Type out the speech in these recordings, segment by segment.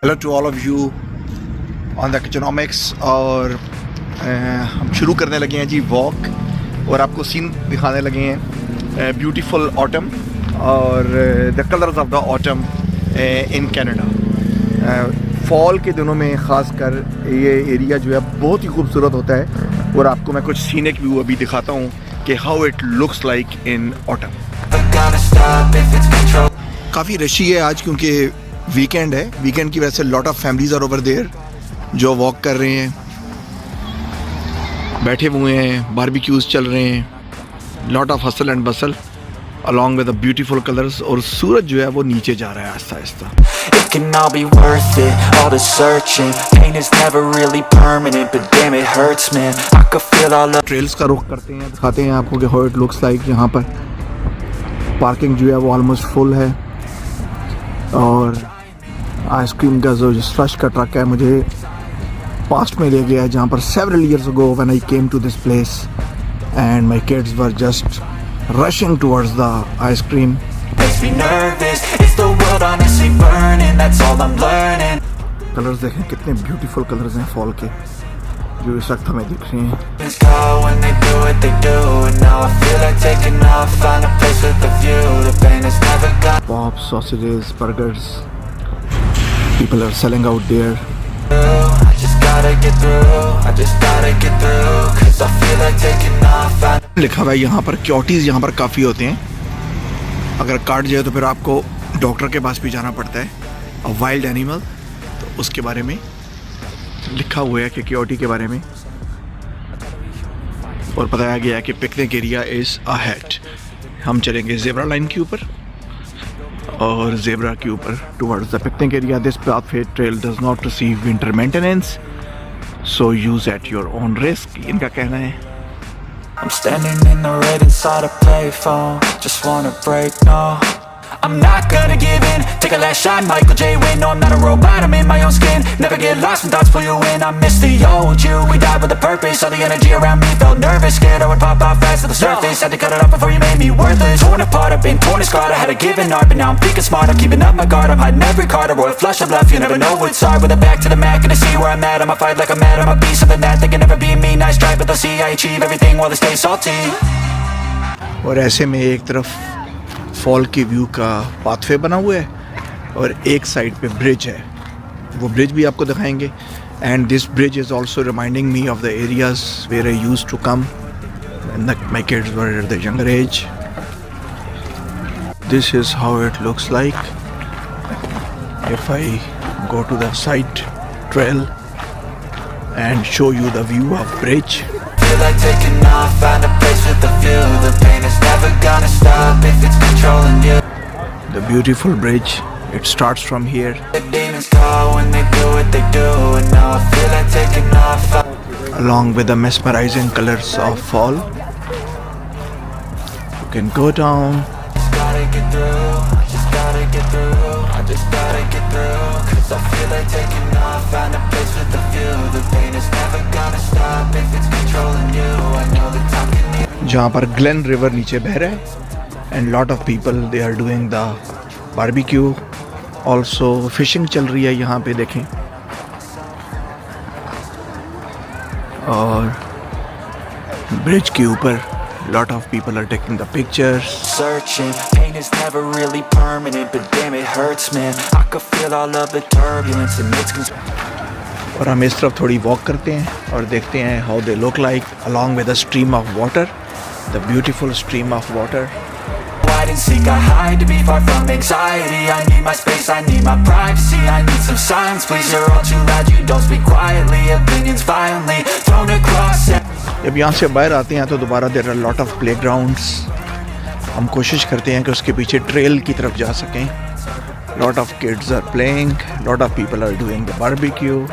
Hello to all of you on the Kitchenomics. और हम शुरू करने लगे हैं जी वॉक, और आपको सीन दिखाने लगे हैं ब्यूटीफुल ऑटम और the colours of the autumn in Canada. Fall के दिनों में ख़ासकर ये एरिया जो है बहुत ही खूबसूरत होता है, और आपको मैं कुछ सीनिक व्यू अभी दिखाता हूँ कि how it looks like in autumn. काफ़ी रशी है आज क्योंकि वीकेंड है। वीकेंड की वजह से lot of families are over there जो वॉक कर रहे हैं, बैठे हुए हैं, बारबेक्यूज चल रहे हैं, lot of hustle and Bansal along with the beautiful colours. और सूरज जो है वो नीचे जा रहा है आहिस्ता आहिस्ता। ट्रेल्स का रुख करते हैं, दिखाते हैं आपको कि हाउ इट लुक्स लाइक। यहाँ पर पार्किंग जो है वो ऑलमोस्ट फुल है, और आइसक्रीम का जो स्लश का ट्रक है मुझे पास्ट में ले गया है, जहाँ पर several years ago when I came to this place and my kids were just rushing towards the ice cream. Colours देखें कितने ब्यूटीफुल कलर्स हैं फॉल के जो इस वक्त हमें दिख रहे हैं। Pop, sausages, burgers, people are selling out there. लिखा हुआ है यहाँ पर क्योटीज यहाँ पर काफ़ी होते हैं। अगर काट जाए तो फिर आपको डॉक्टर के पास भी जाना पड़ता है। वाइल्ड एनिमल, तो उसके बारे में लिखा हुआ है कि क्योटी के बारे में, और बताया गया है कि पिकनिक एरिया इज़ अहेड। हम चलेंगे ज़ेब्रा लाइन के ऊपर, और ज़ेब्रा के ऊपर towards the picnic area. This pathway trail does not receive winter maintenance, so use at your own risk, इनका कहना है। I'm standing in the red inside a payphone, just wanna break, no I'm not gonna give in, take a last shot, Michael J. Win. No, I'm not a robot, I'm in my own skin. Never get lost when thoughts pull you in. I miss the old you, we died with a purpose. All the energy around me felt nervous, scared I would pop out fast to the surface. Had to cut it off before you made me worthless. Torn apart, I've been torn and scarred. I had a given art, but now I'm thinking smart. I'm keeping up my guard, I'm hiding every card. A royal flush of love, you never know what's hard. With a back to the mat, gonna see where I'm at. I'ma fight like I'm mad, I'ma be something that they can never be me. Nice try, but they'll see I achieve everything while they stay salty. और ऐसे में एक तरफ fall की view का pathway बना हुआ है, और एक साइड पे ब्रिज है, वो ब्रिज भी आपको दिखाएंगे। And this bridge is also reminding me of the areas where I used to come when my kids were at the younger age. This is how it looks like if I go to the side trail and show you the view of bridge. Like taking off, find a place with a view. The pain is never gonna stop if it's controlling you. The beautiful bridge, it starts from here. The demons call when they do what they do, and now I feel like taking off. Along with the mesmerizing colors of fall, you can go down. Just gotta get through, I just gotta get through, I just gotta get through. Cause I feel like taking off, find a place with a view. The pain is never gonna stop if it's controlling you. I know the time can heal. जहाँ पर Glenn river नीचे बह रहा है, and lot of people they are doing the barbecue. Also fishing चल रही है यहाँ पे देखें, और ब्रिज के ऊपर lot of people are taking the pictures. Searching, pain is never really permanent, but damn it hurts, man. I could feel all of the turbulence and it's और हम इस तरफ थोड़ी वॉक करते हैं और देखते हैं how they look like along with a stream of water, the beautiful stream of water. Hide and seek, I hide to be far from anxiety. I need my space, I need my privacy. I need some silence, please. You're all too loud, you don't speak quietly. Opinions violently thrown across. जब यहाँ से बाहर आते हैं तो दोबारा there are lot of playgrounds. हम कोशिश करते हैं कि उसके पीछे ट्रेल की तरफ जा सकें। Lot of kids are playing, lot of people are doing the barbecue.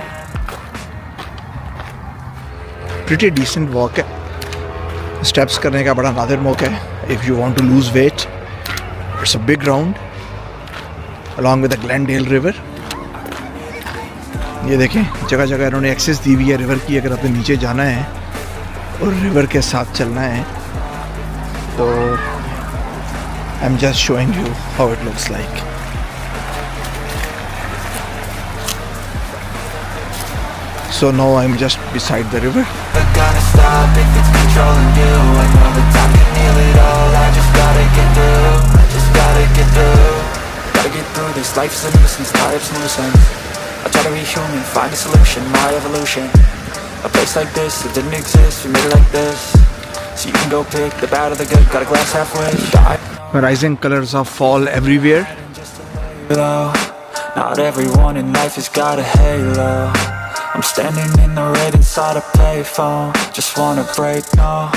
Pretty decent walk है, स्टेप्स करने का बड़ा नादिर मौका है। If you want to lose weight, it's a big round along with the Glendale river. ये देखें जगह जगह इन्होंने एक्सेस दी हुई है रिवर की। अगर आपने नीचे जाना है और रिवर के साथ चलना है तो I am just showing you how it looks like. So now I'm just beside the river. Never gonna stop if it's controlling you. I know that time can heal it all. I just gotta get through. I just gotta get through. Gotta get through this. Life's a nuisance, life's nuisance. I try to be human, find a solution, my evolution. A place like this, it didn't exist, we made it like this. So you can go pick the bad or the good, got a glass halfway. Rising colors of fall everywhere. Not everyone in life has got a halo. I'm standing in the red inside a payphone. Just wanna break, no,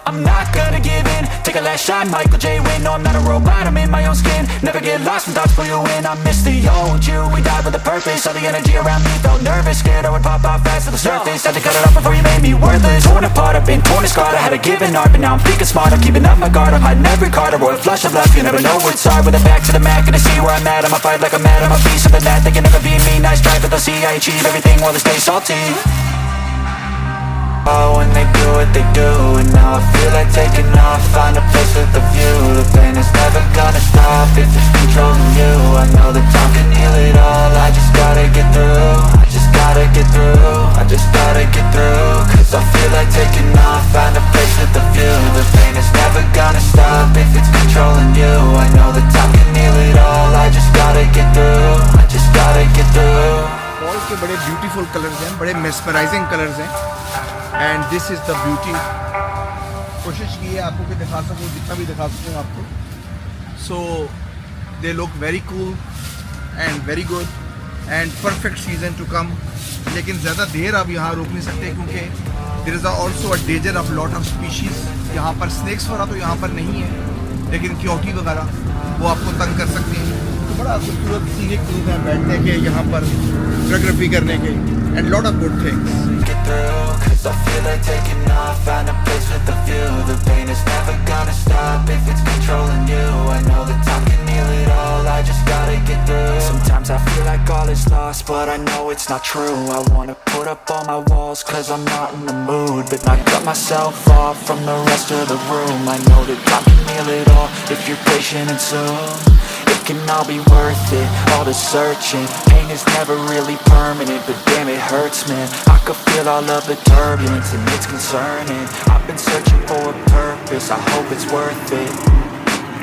I'm not gonna give in. Take a last shot, Michael J. Win. No, I'm not a robot, I'm in my own skin. Never get lost when thoughts pull you in. I miss the old you, we died with a purpose. All the energy around me felt nervous, scared I would pop out fast to the surface. Had to cut it off before you made me worthless. Torn apart, I've been torn and scarred. I had a given art, but now I'm thinking smart. I'm keeping up my guard, I'm hiding every card. A royal flush of life, you never know what's hard. With a back to the mat, gonna see where I'm at. I'ma fight like I'm mad, I'ma be something that they can never be me. Nice try, but they'll see I achieve everything while they stay salty. Oh, when they do what they do, and now I feel like taking off. Find a place with a view. The pain is never gonna stop if it's controlling you. I know that time can heal it all. I just gotta get through. I just gotta get through. I just gotta get through. Cause I feel like taking off. Find a place with a view. The pain is never gonna stop if it's controlling you. I know that time can heal it all. I just gotta get through. I just gotta get through. Fall के बड़े beautiful colours हैं, बड़े mesmerising colours हैं. And this is the beauty. कोशिश की है आपको कि दिखा सकूँ, जितना भी दिखा सकूँ आपको. So they look very cool and very good and perfect season to come. लेकिन ज़्यादा देर आप यहाँ रुक नहीं सकते क्योंकि there is also a danger of lot of species. यहाँ पर स्नेक्स वगैरह तो यहाँ पर नहीं है, लेकिन क्योटी वगैरह वो आपको तंग कर सकती हैं. तो बड़ा खूबसूरत सीनिक चीज़ है बैठने के, यहाँ पर फोटोग्राफी करने के, and lot of good things. Get through, cause I feel like taking off. Find a place with a view. The pain is never gonna stop if it's controlling you. I know that time can heal it all. I just gotta get through. Sometimes I feel like all is lost, but I know it's not true. I wanna put up all my walls cause I'm not in the mood, but I cut myself off from the rest of the room. I know that time can heal it all if you're patient and soon. It can all be worth it, all the searching. Pain is never really permanent, but damn it hurts, man. I could feel all of the turbulence and it's concerning. I've been searching for a purpose, I hope it's worth it.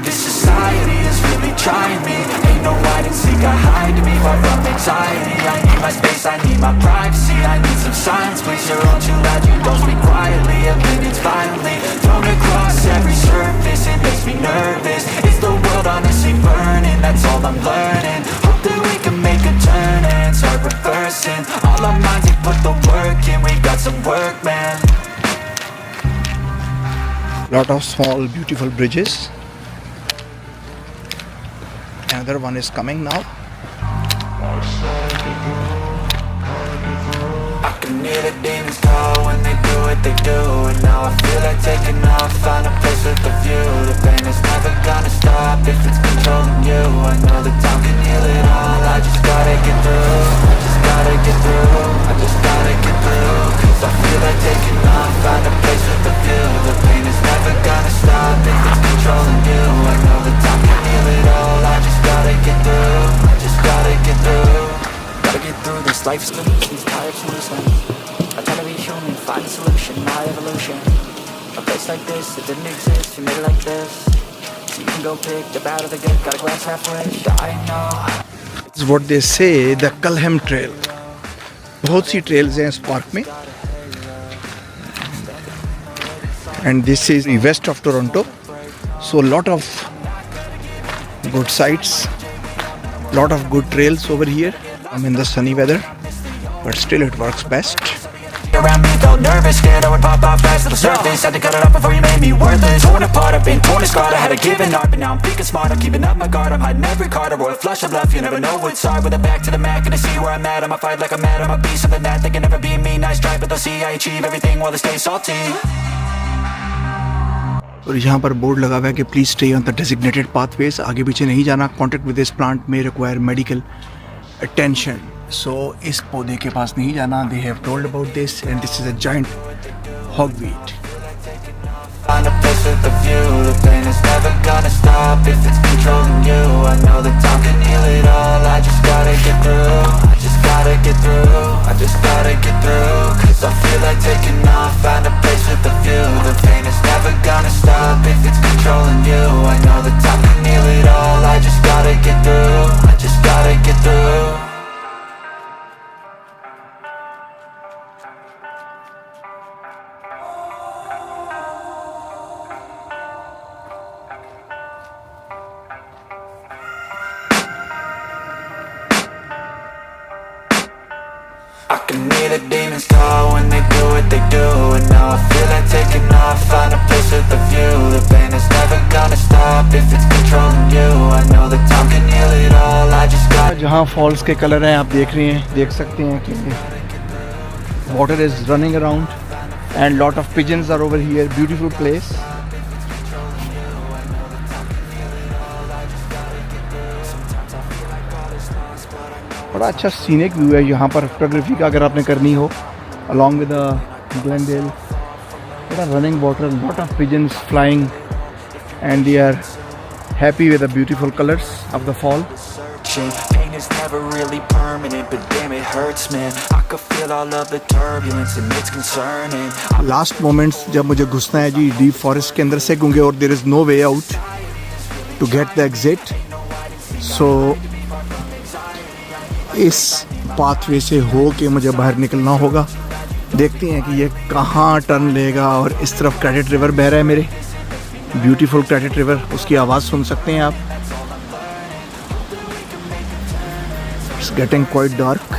This society is really trying me. Ain't no hide and seek, I hide me far from anxiety. I need my space, I need my privacy. I need some silence, please. You're all too loud, you don't speak quietly. Opinions violently thrown across every surface. It makes me nervous. Is the world honestly burning? That's all I'm learning. Hope that we can make a turn and start reversing. All our minds, they put the work in. We got some work, man. Lot of small beautiful bridges. Another one is coming now. I can hear the demons call when they do what they do. And now I feel like taking off. Find a place with a view. The pain is never gonna stop if it's controlling you. I know that time can heal it all. I just gotta get through. I just gotta get through. I just gotta get through. Cause I feel like taking off. Find a place with a view. The pain is never gonna stop if it's controlling you. I know that time can heal it all. I just gotta get through. I just gotta get through. Gotta get through this. Life's the these tired to listen. I try to be human, find a solution, my evolution. A place like this, it didn't exist, we made it like this. So you can go pick the bad or the good, got a glass halfway. I know. This is what they say, the Culham Trail. बहुत सी trails हैं इस park में. And this is the west of Toronto. So lot of good sights, lot of good trails over here. I'm in the sunny weather, but still it works best. Around me felt nervous, scared I would pop out fast to the surface. Had to cut it off before you made me worthless. Torn apart, I've been torn and scarred. I had a given art, but now I'm thinking smart. I'm keeping up my guard, I'm hiding every card. A royal flush of love, you never know what's hard. With a back to the mat, gonna see where I'm at. I'ma fight like I'm mad, I'ma be something that they can never be me. Nice try, but they'll see I achieve everything while they stay salty. और यहाँ पर board लगा हुआ है कि please stay on the designated pathways. आगे पीछे नहीं जाना. कॉन्टेक्ट विद दिस प्लांट में रिक्वायर मेडिकल अटेंशन. सो इस पौधे के पास नहीं जाना. They have told about this and this is a giant hogweed. Find a place with a view. The pain is never gonna stop if it's controlling you. I know that time can heal it all. I just gotta get through. I just gotta get through. I just gotta get through, cause I feel like taking off, find a place with a view. The pain is never gonna stop if it's controlling you. I know that time can heal it all, I just gotta get through, I just gotta get through. I can hear the demons call when they do what they do. And now I feel like taking off, find a place with a view. The pain is never gonna stop if it's controlling you. I know that time can heal it all, I just got जहाँ falls के colour हैं आप देख रहे हैं, देख सकते हैं कि water is running around and lot of pigeons are over here. Beautiful place. बड़ा अच्छा सीनिक व्यू है यहाँ पर फोटोग्राफी का अगर आपने करनी हो. अलॉन्ग विद ग्लेनडेल, बड़ा running water, lot of pigeons flying and they are happy with the beautiful colours of the fall. Pain is never really permanent, but damn it hurts, man. I could feel all of the turbulence and it's concerning. Last moments जब मुझे घुसना है जी deep forest के अंदर से, क्योंकि और there is no way out to get the exit. So इस पाथवे से हो के मुझे बाहर निकलना होगा. देखते हैं कि ये कहाँ टर्न लेगा. और इस तरफ क्रेडिट रिवर बह रहा है मेरे, ब्यूटीफुल क्रेडिट रिवर. उसकी आवाज़ सुन सकते हैं आप. It's getting quite dark.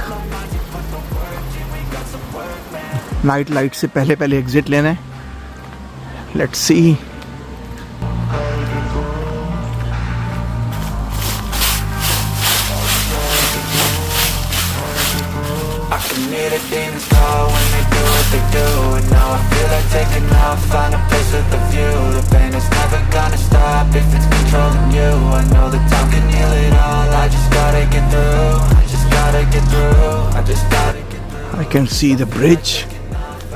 Night light से पहले एग्जिट लेना है. Let's see. I can hear the demons call when they do what they do. And now I feel like taking off, find a place with a view. The pain is never gonna stop if it's controlling you. I know that time can heal it all, I just gotta get through, I just gotta get through, I just gotta get through. I can see the bridge.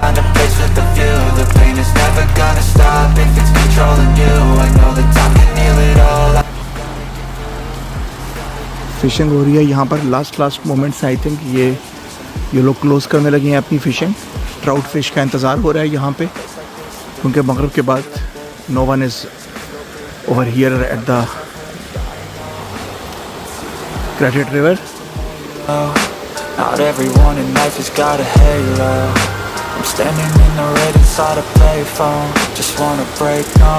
Find a place with a view. The pain is never gonna stop if it's controlling you. I know that time can heal it all. Fishing हो रही है यहाँ पर. Last moments I think ये लोग close करने लगे हैं अपनी फिशिंग. ट्राउट फिश का इंतज़ार हो रहा है यहाँ पे, क्योंकि मगरिब के बाद no one is over here at the Credit River. Not everyone in life has got a halo. I'm standing in the red inside a payphone. Just wanna break, no,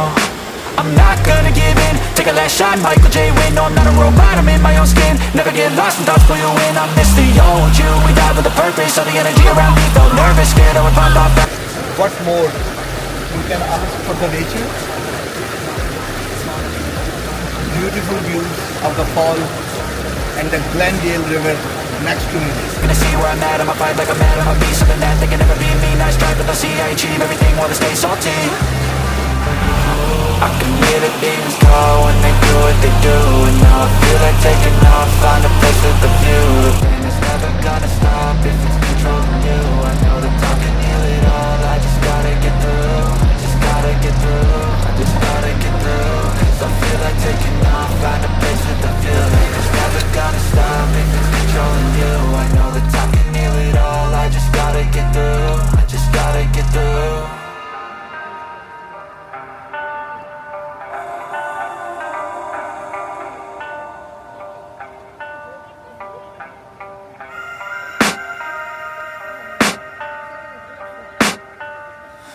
I'm not gonna give in. Take a last shot, Michael J. Win. No, I'm not a robot, I'm in my own skin. Never get lost when thoughts pull you in. I miss the old you. We died with a purpose. All the energy around me felt nervous, scared I would pop off. What more you can ask for the nature? Beautiful views of the fall and the Glendale River next to me. Gonna see where I'm at, I'ma fight like a man, I'ma be something that they can never be me. Nice try, but they'll see I achieve everything while they stay salty. I can hear the demons call when they do what they do. And now I feel like taking off, find a place with a view. The pain is never gonna stop if it's controlling you. I know that time can heal it all, I just gotta get through, I just gotta get through, I just gotta get through. Cause I feel like taking off, find a place with a view. The pain is never gonna stop if it's controlling you. I know that time can heal it all, I just gotta get through, I just gotta get through.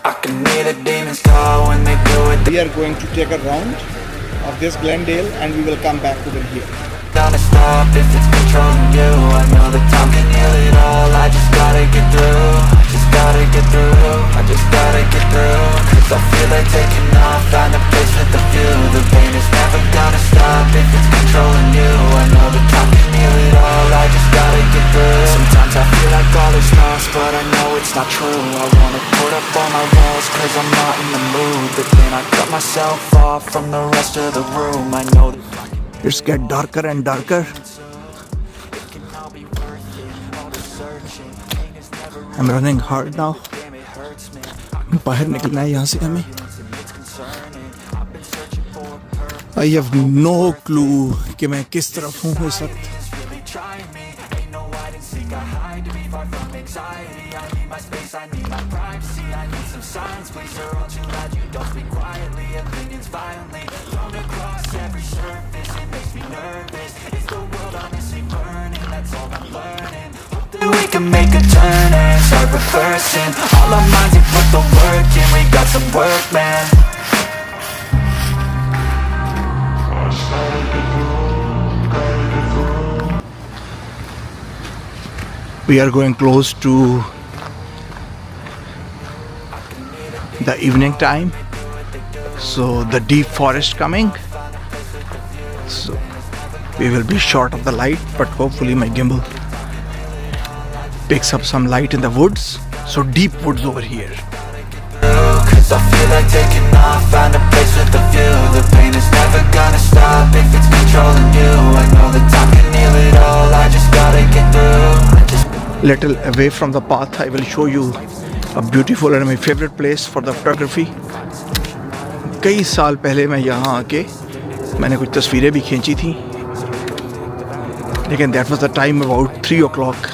I can hear the demons call when they do it. We are going to take a round of this Glendale and we will come back over here. Gonna stop if it's controlling you. I know that time can heal it all, I just gotta get through, I just gotta get through, I just gotta get through. Cause I feel like taking off, find a place with a view. The pain is never gonna stop if it's controlling you. I know that time can heal it all, I just gotta get through. Sometimes I feel like all is lost, but I know it's not true. I wanna put up all my walls cause I'm not in the mood. But then I cut myself off from the rest of the room. I know that It's get darker and darker. I'm running hard now. बाहर निकलना है यहाँ से हमें. I have no clue कि मैं किस तरफ हूँ इस वक्त. silence, please, you're all too loud. You don't speak quietly, opinions violently thrown across every surface. It makes me nervous. Is the world honestly burning? That's all I'm learning. Hope that we can make a turn and start reversing all our minds and put the work in. We got some work, man. We are going close to the evening time, so the deep forest coming, so we will be short of the light, but hopefully my gimbal picks up some light in the woods. So deep woods over here. Cause I feel like taking off, find a place with a view. The pain is never gonna stop if it's controlling you. I know that time can heal it all, I just gotta get through. Little away from the path, I will show you a beautiful and my favorite place for the photography. कई साल पहले मैं यहाँ आके मैंने कुछ तस्वीरें भी खींची थी, लेकिन that was the time about 3 o'clock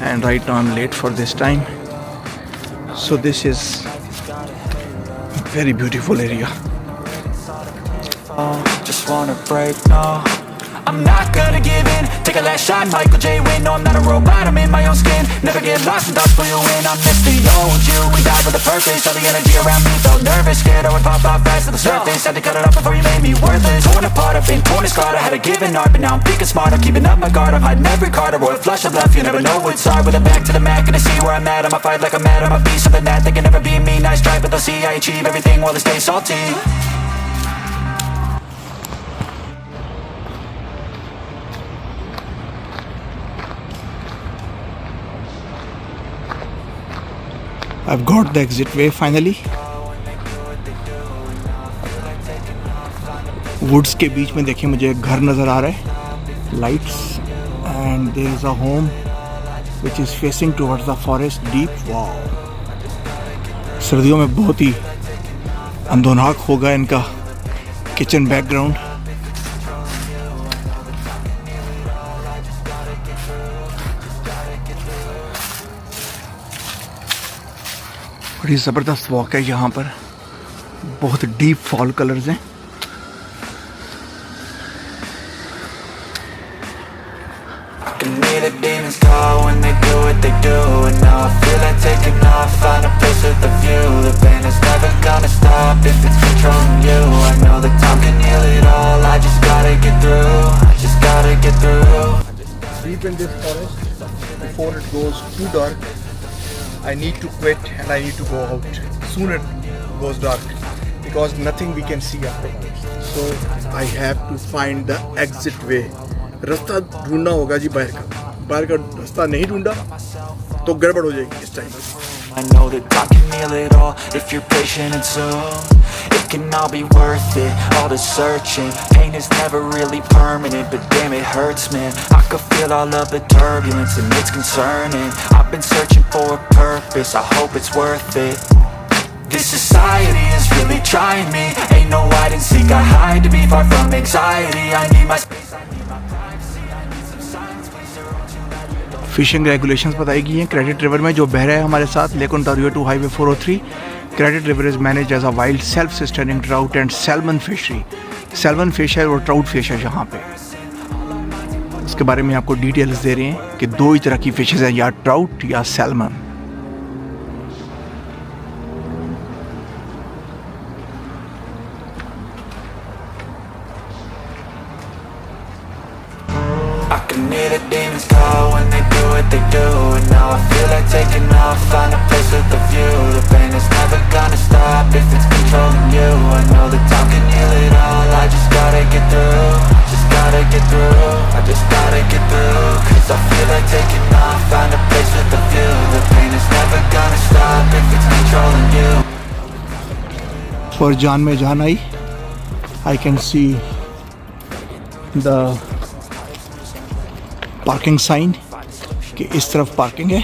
and right now I'm late for this time. So this is very beautiful area. Just wanna break, no, I'm not gonna give in. Take a last shot, Michael J. Win. No, I'm not a robot, I'm in my own skin. Never get lost when thoughts pull you in. I miss the old you, we died with a purpose. All the energy around me felt nervous, scared I would pop out fast to the surface. Had to cut it off before you made me worthless. Torn apart, I've been torn and scarred. I had a given art, but now I'm thinking smart. I'm keeping up my guard, I'm hiding every card. A royal flush of love, you never know what's hard. With a back to the mat, gonna see where I'm at. I'ma fight like I'm mad, I'ma be something that they can never be me. Nice try, but they'll see I achieve everything while they stay salty. I've got the exit way finally. Woods के बीच में देखिए मुझे एक घर नज़र आ रहा है, lights, and there is a home which is facing towards the forest deep. Wow, सर्दियों में बहुत ही अंधोनाक होगा इनका किचन बैकग्राउंड. बड़ी ज़बरदस्त वॉक है यहाँ पर, बहुत डीप फॉल कलर्स हैं. The demons call when they do what they do. And now I feel like taking off, find a place with a view. The pain is never gonna stop if it's controlling you. I know that time can heal it all, I just gotta get through. I just gotta get through. Deep in this forest, before it goes too dark, I need to quit and I need to go out. Soon it goes dark because nothing we can see afterwards. So I have to find the exit way. रास्ता ढूंढना होगा जी बाहर का रास्ता नहीं ढूंढा तो गड़बड़ हो जाएगी इस time. I know that time can heal it all if you're patient and soon it can all be worth it, all the searching. Pain is never really permanent, but damn it hurts, man. I could feel all of the turbulence and it's concerning. I've been searching for a purpose, I hope it's worth it. This society is really trying me. Ain't no hide and seek, I hide to be far from anxiety. I need my space, I need my privacy, I need some silence. Please, you're all too loud. Fishing regulations बताई गई हैं. Credit river में जो बह रहा है हमारे साथ Lake Ontario to highway 403, Credit River is manage as a wild self sustaining trout and salmon fishery. Salmon fish है और ट्राउट फिश है यहाँ पे. इसके बारे में आपको डिटेल्स दे रहे हैं कि दो ही तरह की फिशेज हैं, या ट्राउट या salmon. I can hear the demons call when they do what they do. And now I feel like taking off, find a place with a view. The pain is never gonna stop if it's controlling you. I know that time can heal it all, I just gotta get through. Just gotta get through, I just gotta get through. Cause I feel like taking off, find a place with a view. The pain is never gonna stop if it's controlling you. For जान में जान आई, I can see the parking sign कि इस तरफ parking है.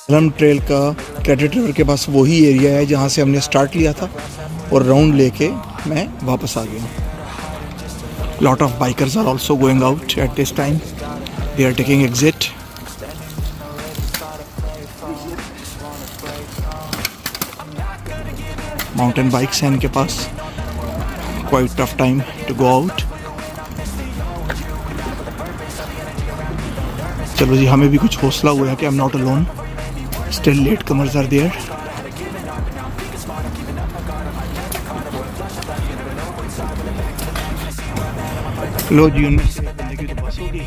Elm trail का Credit River के पास वही एरिया है जहाँ से हमने स्टार्ट लिया था और राउंड लेके मैं वापस आ गया हूँ. Lot of bikers are also going out at this time. They are taking exit. Mountain bikes हैं इनके पास. Quite tough time to go out. चलो जी, हमें भी कुछ हौसला हुआ है कि I'm not alone. Still latecomers are there. लो जी, उनमें से बंदे की तो बस होगी,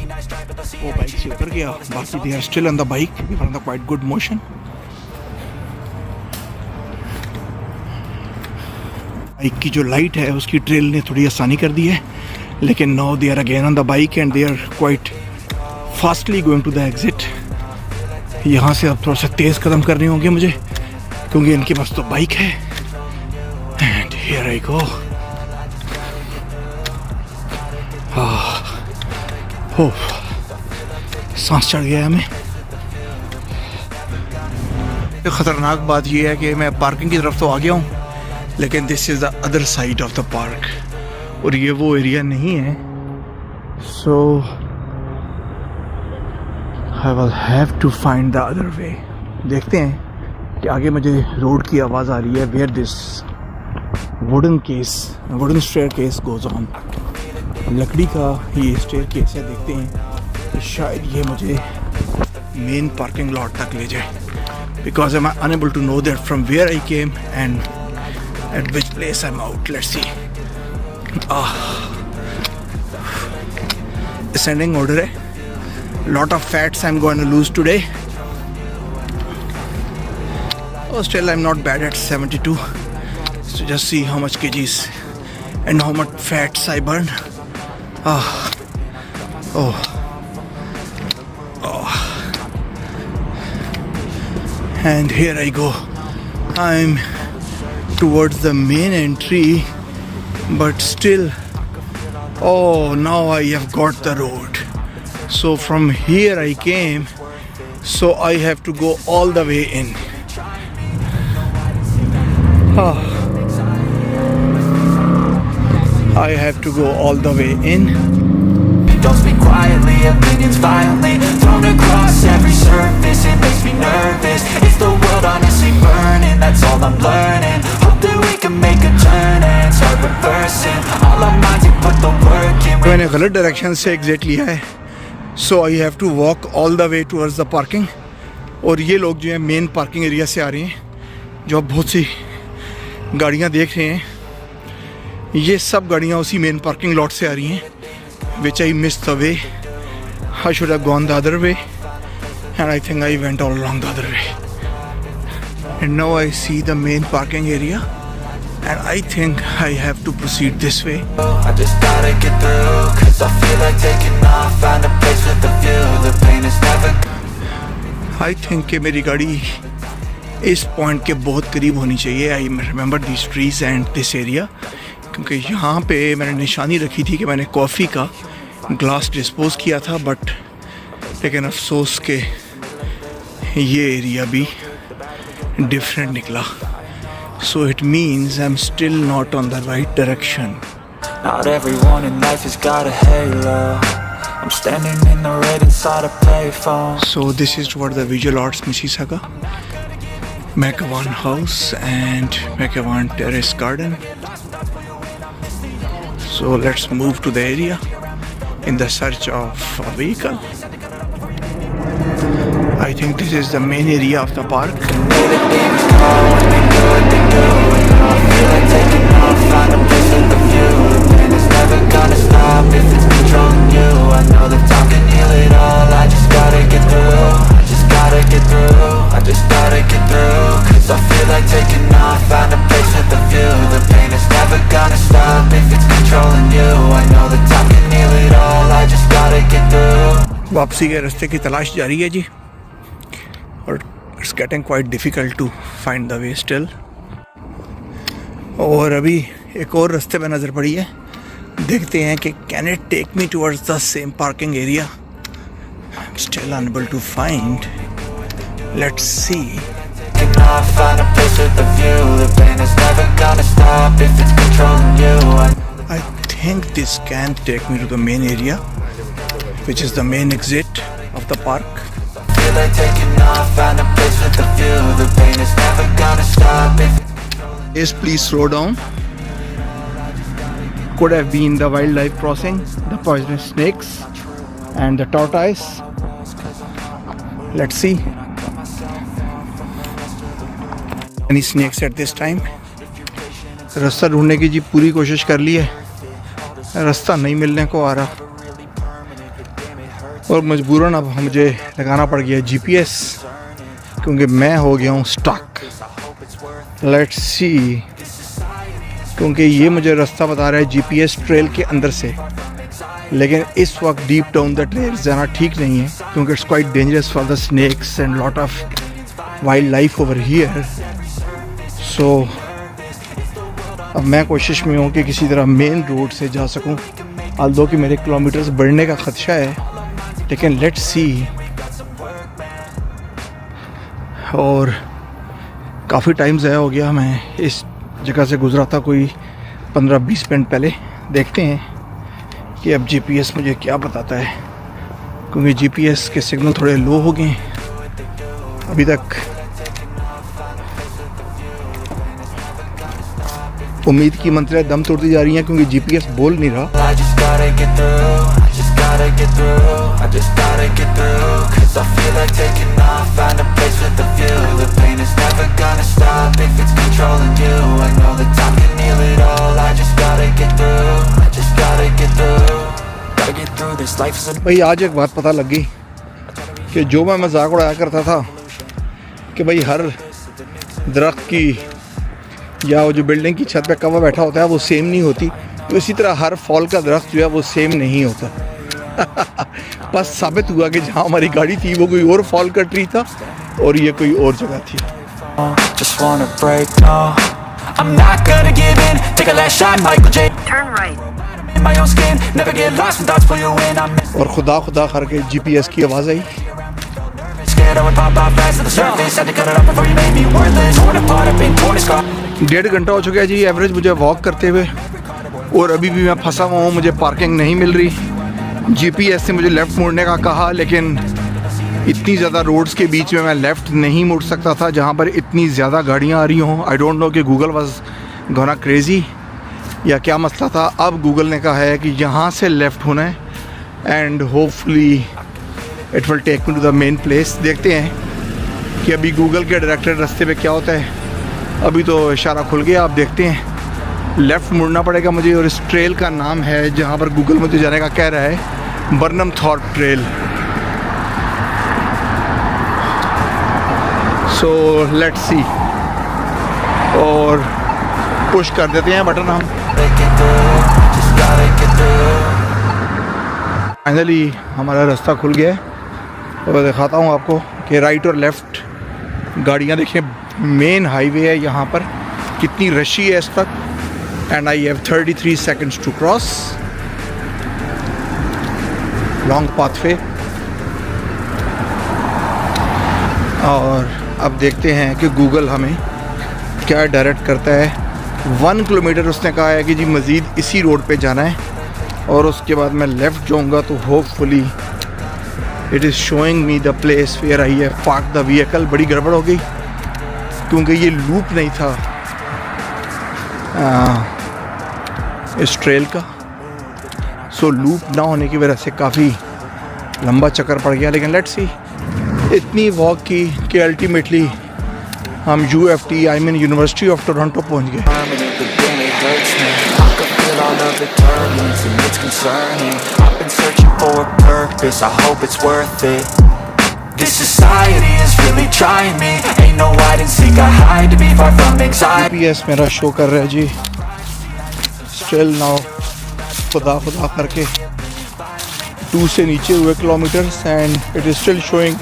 वो बाइक से उतर गया. बाकी they are still on the bike. They are on the quite good motion. Bike की जो लाइट है उसकी ट्रेल ने थोड़ी आसानी कर दी है, लेकिन now they are again on the bike and they are quite fastly going to the exit. यहाँ से अब थोड़ा सा तेज़ कदम करने होंगे मुझे, क्योंकि इनके पास तो बाइक है. एंड हियर आई गो. सांस चढ़ गया हमें. ख़तरनाक बात यह है कि मैं पार्किंग की तरफ तो आ गया हूँ, लेकिन this is the other side of the park, और ये वो एरिया नहीं है. So I will have to find the other way. देखते हैं कि आगे मुझे रोड की आवाज़ आ रही है. Where this wooden staircase goes on. लकड़ी का ये स्टेयर केस है. देखते हैं कि शायद ये मुझे मेन पार्किंग लॉट तक ले जाए, because I am unable to know that from where I came and at which place I'm out. Let's see. Ascending order hai. Lot of fats I'm going to lose today. Oh, still I'm not bad at 72. So just see how much kgs and how much fats I burn. And here I go. I'm towards the main entry, but still, now I have got the road. So from here I came, so I have to go all the way in. I have to go all the way in. Don't speak quietly, opinions violently thrown across every surface. It makes me nervous. Is the world honestly burning? That's all I'm learning. Hope that we can make a turn and start reversing all our minds and put the work in. मैंने गलत direction से exit लिया है, so I have to walk all the way towards the parking. और ये लोग जो है मेन पार्किंग एरिया से आ रहे हैं, जो आप बहुत सी गाड़ियाँ देख रहे हैं, ये सब गाड़ियाँ उसी मेन पार्किंग लॉट से आ रही हैं. Which I missed the way. I should have gone the other way, and I think I went all along the other way. And now I see the main parking area, and I think I have to proceed this way. I just gotta get through, 'cause I feel like taking off, find a place with a view. The pain is never. I think कि मेरी गाड़ी इस point के बहुत करीब होनी चाहिए. I remember these trees and this area, क्योंकि यहाँ पे मैंने निशानी रखी थी कि मैंने कॉफ़ी का ग्लास डिस्पोज किया था, बट लेकिन अफसोस के ये एरिया भी डिफरेंट निकला. So it means I am still not on the right direction. Not everyone in life has got a halo. I'm standing in the red inside a payphone. So this is what the Visual Arts Mississauga, McEwan House and McEwan Terrace Garden. So let's move to the area in the search of a vehicle. I think this is the main area of the park. वापसी के रास्ते की तलाश जारी है जी, और it's getting quite difficult to find the way still. और अभी एक और रास्ते पे नज़र पड़ी है, देखते हैं कि can it take me towards the same parking area. Still unable to find. Let's see. I think this can take me to the main area, which is the main exit of the park. Feel like taking off, find a place with a view. The pain is never gonna stop if it's controlling Yes, please slow down. Could have been the wildlife crossing, the poisonous snakes and the tortoise. Let's see. Any snakes at this time? रास्ता ढूंढने की जी पूरी कोशिश कर ली है, रास्ता नहीं मिलने को आ रहा और मजबूरन अब मुझे लगाना पड़ गया जीपीएस क्योंकि मैं हो गया हूँ स्टक। लेट्स सी, क्योंकि ये मुझे रास्ता बता रहा है जीपीएस ट्रेल के अंदर से, लेकिन इस वक्त डीप डाउन द ट्रेल जाना ठीक नहीं है क्योंकि it's quite dangerous for the snakes and lot of wildlife over here. So अब मैं कोशिश में हूँ कि किसी तरह मेन रोड से जा सकूँ, आल्दो कि मेरे किलोमीटर्स बढ़ने का ख़दशा है, लेकिन लेट्स सी। और काफ़ी टाइम ज़ाया हो गया, मैं इस जगह से गुज़रा था कोई 15-20 मिनट पहले। देखते हैं कि अब जीपीएस मुझे क्या बताता है, क्योंकि जीपीएस के सिग्नल थोड़े लो हो गए अभी तक। उम्मीद की मंत्रियाँ दम तोड़ती जा रही हैं क्योंकि जीपीएस बोल नहीं रहा। भाई आज एक बात पता लग गई कि जो मैं मजाक उड़ाया करता था कि भाई हर दरख्त की या वो जो बिल्डिंग की छत पे कौवा बैठा होता है वो सेम नहीं होती, तो इसी तरह हर फॉल का दरख्त जो है वो सेम नहीं होता। बस साबित हुआ कि जहाँ हमारी गाड़ी थी वो कोई और फॉल का ट्री था और ये कोई और जगह थी। और खुदा खुदा करके जीपीएस की आवाज़ आई। डेढ़ घंटा हो चुका है जी एवरेज मुझे वॉक करते हुए, और अभी भी मैं फंसा हुआ हूँ, मुझे पार्किंग नहीं मिल रही। जीपीएस से मुझे लेफ़्ट मुड़ने का कहा, लेकिन इतनी ज़्यादा रोड्स के बीच में मैं लेफ़्ट नहीं मुड़ सकता था जहाँ पर इतनी ज़्यादा गाड़ियाँ आ रही हों। आई डोंट नो कि गूगल वाज गोना क्रेज़ी या क्या मसला था। अब गूगल ने कहा है कि यहाँ से लेफ़्ट होना है and hopefully it will take me to the main place. देखते हैं कि अभी गूगल के डायरेक्टेड रास्ते पे क्या होता है। अभी तो इशारा खुल गया, आप देखते हैं लेफ़्ट मुड़ना पड़ेगा मुझे, और इस ट्रेल का नाम है जहाँ पर गूगल मुझे जाने का कह रहा है Burnhamthorpe trail. So let's see, और पुश कर देते हैं बटन हम। फाइनली हमारा रास्ता खुल गया है और दिखाता हूँ आपको कि राइट और लेफ़्ट गाड़ियाँ देखें। मेन हाईवे है यहाँ पर, कितनी रशी है इस वक्त। And I have 33 seconds to cross long pathway. और अब देखते हैं कि गूगल हमें क्या डायरेक्ट करता है। 1 किलोमीटर उसने कहा है कि जी मज़ीद इसी रोड पे जाना है, और उसके बाद मैं लेफ़्ट जाऊँगा तो hopefully it is showing me the place where I have park the vehicle. बड़ी गड़बड़ हो गई क्योंकि ये लूप नहीं था इस ट्रेल का। सो लूप ना होने की वजह से काफ़ी लंबा चक्कर पड़ गया, लेकिन लेट्स सी। इतनी वॉक की कि अल्टीमेटली हम UFT I mean university of Toronto पहुंच गए। GPS मेरा शो कर रहा है जी स्टिल नाउ, खुदा खुदा करके 2 से नीचे हुए kilometres, and it is still showing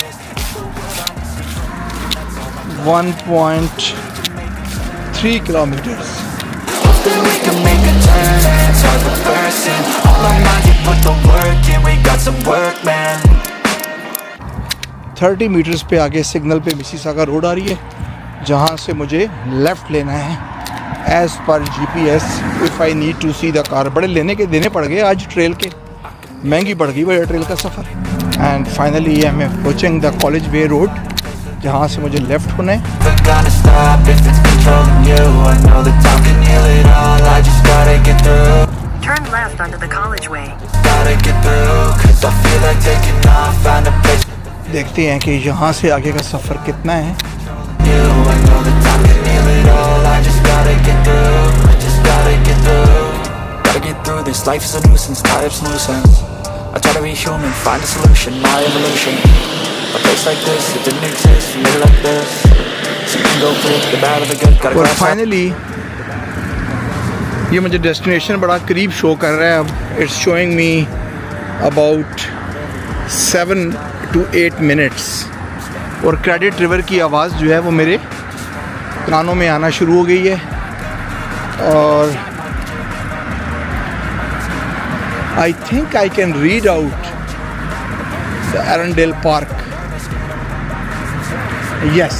1.3 kilometers. 30 metres पे आगे सिग्नल पे मिसिसागा रोड आ रही है, जहाँ से मुझे लेफ़्ट लेना है एज़ पर GPS if I need to see the car. बड़े लेने के देने पड़ गए आज ट्रेल के, महंगी पड़ गई बड़े ट्रेल का सफ़र। And finally I am approaching the college way road, जहाँ से मुझे लेफ़्ट होना है। controlling you. I know that time can heal it all. I just gotta get through. Turn left onto the College Way. Gotta get through, cause I feel like taking off. Find a place. देखते हैं कि यहाँ से आगे का सफ़र कितना है. You, I know that time can heal it all. I just gotta get through. I just gotta get through. Gotta get through this. Life is a nuisance, tie up some loose ends. I try to be human, find a solution, my evolution. A place like this, it didn't exist, made it like this. So you can go quick, the bad or the good, gotta और grasp up. Finally ये मुझे destination बड़ा करीब show कर रहा है अब. It's showing me about 7 to 8 minutes. और क्रेडिट रिवर की आवाज़ जो है वो मेरे कानों में आना शुरू हो गई है. और I think I can read out the Arundel Park. Yes.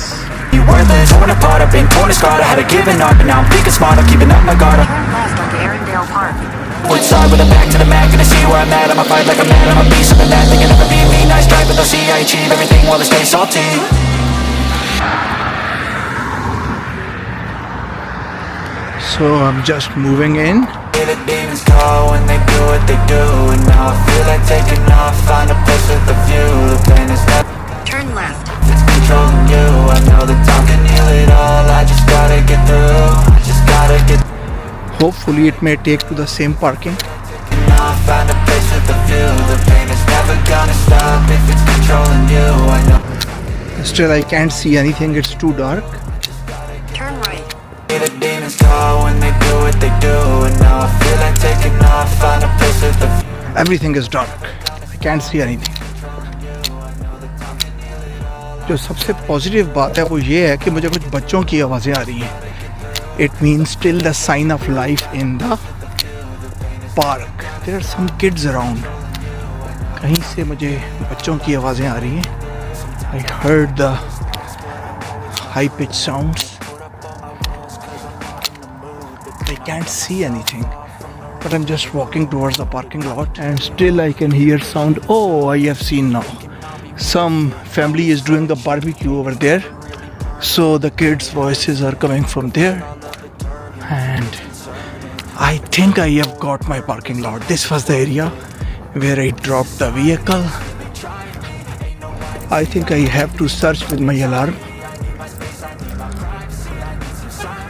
You worthless, torn apart, I've been torn and scarred. I had to given up, but now I'm thinking smart, I'm keeping up my guard. Turn left onto Arundel Park. Which side with a back to the mat, gonna see where I'm at. I'ma fight like a man, I'ma be something that they can never be me. Nice try, but they'll see I achieve everything while they stay salty. So I'm just moving in. Hear the demons call when they do what they do. And now I feel like taking off, find a place with a view. The pain is never Turn left. it's controlling you. I know that time can heal it all. I just gotta get through. I just gotta get Hopefully it may take to the same parking. off, find a place with a view. The pain is never gonna stop if it's controlling you. I know. Still I can't see anything, it's too dark. Turn right. Hear the demons call when they do what they do. And now I feel like taking off, find a place with a view. Everything is dark. I can't see anything. जो सबसे positive बात है वो ये है कि मुझे कुछ बच्चों की आवाज़ें आ रही हैं. It means still the sign of life in the park. There are some kids around. कहीं से मुझे बच्चों की आवाज़ें आ रही हैं. I heard the high pitched sounds. I can't see anything, but I'm just walking towards the parking lot and still I can hear sound. Oh, I have seen now. Some family is doing the barbecue over there. So the kids' voices are coming from there. And I think I have got my parking lot. This was the area where I dropped the vehicle. I think I have to search with my alarm.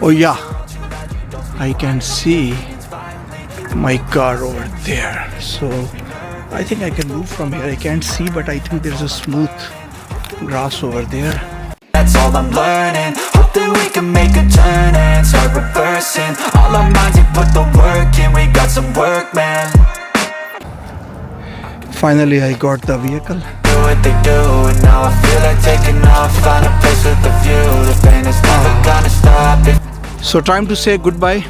Oh yeah, I can see my car over there. So I think I can move from here. I can't see, but I think there's a smooth grass over there. That's all I'm learning. Hope that we can make a turn and start reversing all our minds and put the work in. We got some work, man. Finally I got the vehicle. Do what they do, and now I feel like taking off. Find a place with a view. The pain is never gonna stop. So time to say goodbye.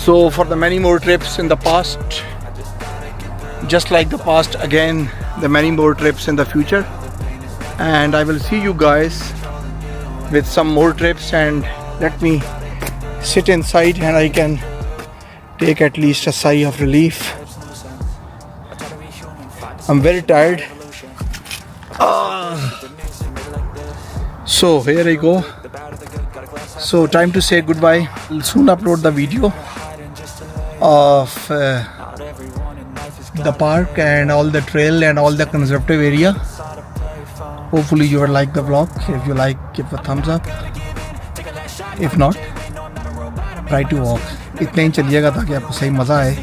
So for the many more trips in the past, just like the past, again the many more trips in the future. And I will see you guys with some more trips, and let me sit inside and I can take at least a sigh of relief. I'm very tired. So here I go. So time to say goodbye. I'll soon upload the video of the park and all the trail and all the conservative area. Hopefully you will like the vlog. If you like, give a thumbs up. If not, try to walk. इतने ही चलिएगा ताकि आपको सही मज़ा आए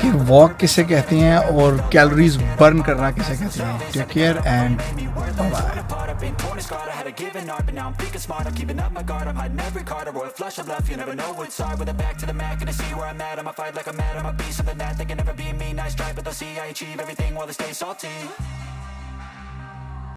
कि walk किसे कहते हैं और कैलोरीज बर्न करना किसे कहते हैं. Take care and bye bye. I've been torn and scarred, I had a given up, but now I'm thinking smart, I'm keeping up my guard, I'm hiding every card, a royal flush of love, you never know which side, with a back to the mat, gonna see where I'm at, I'ma fight like a man, I'ma be something that they can never be me, nice try, but they'll see I achieve everything while they stay salty.